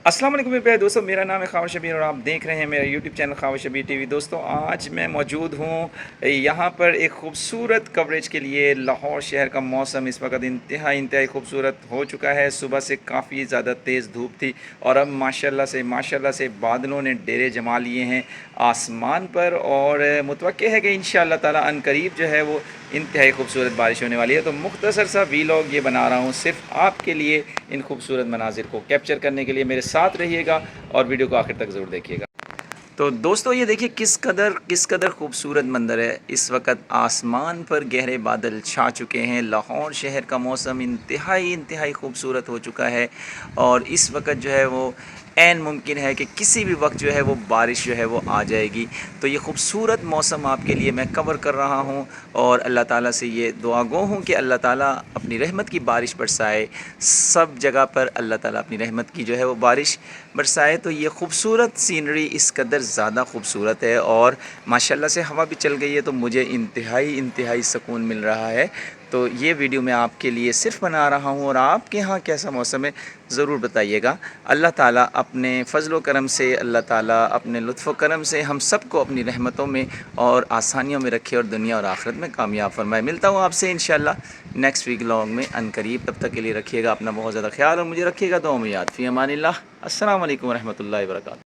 अस्सलाम वालेकुम मेरे प्यारे दोस्तों, मेरा नाम है ख़ावर शबीर और आप देख रहे हैं मेरा यूट्यूब चैनल ख़ावर शबीर टीवी। दोस्तों, आज मैं मौजूद हूँ यहाँ पर एक खूबसूरत कवरेज के लिए। लाहौर शहर का मौसम इस वक्त इंतहाई खूबसूरत हो चुका है। सुबह से काफ़ी ज़्यादा तेज़ धूप थी और अब माशाल्लाह से बादलों ने डेरे जमा लिए हैं आसमान पर, और मुतवक्के है कि इंशाअल्लाह ताला अनकरीब जो है वो इंतहाई खूबसूरत बारिश होने वाली है। तो मुख्तसर सा वीलॉग ये बना रहा हूँ सिर्फ आपके लिए, इन खूबसूरत मनाजिर को कैप्चर करने के लिए। मेरे साथ रहिएगा और वीडियो को आखिर तक ज़रूर देखिएगा। तो दोस्तों, ये देखिए किस कदर खूबसूरत मंज़र है। इस वक्त आसमान पर गहरे बादल छा चुके हैं। लाहौर शहर का मौसम इंतहाई खूबसूरत हो चुका है और इस वक्त जो है वो ऐन मुमकिन है कि किसी भी वक्त जो है वो बारिश जो है वो आ जाएगी। तो ये खूबसूरत मौसम आपके लिए मैं कवर कर रहा हूँ और अल्लाह ताला से ये दुआ गो हूँ कि अल्लाह ताला अपनी रहमत की बारिश बरसाए। सब जगह पर अल्लाह ताला अपनी रहमत की जो है वो बारिश बरसाए। तो ये खूबसूरत सीनरी इस कदर ज़्यादा खूबसूरत है और माशाल्लाह से हवा भी चल गई है, तो मुझे इंतहाई सुकून मिल रहा है। तो ये वीडियो मैं आपके लिए सिर्फ बना रहा हूँ और आपके यहाँ कैसा मौसम है ज़रूर बताइएगा। अल्लाह ताला अपने फ़ज़ल व करम से, अल्लाह ताला अपने लुत्फ़ व करम से हम सब को अपनी रहमतों में और आसानियों में रखे और दुनिया और आखिरत में कामयाब फरमाए। मिलता हूँ आपसे इंशाअल्लाह नेक्स्ट वीक व्लॉग में अनकरीब। तब तक के लिए रखिएगा अपना बहुत ज़्यादा ख्याल और मुझे रखिएगा दुआ में याद। फ़ी अमानिल्लाह। अस्सलाम वालेकुम व रहमतुल्लाहि व बरकातहू।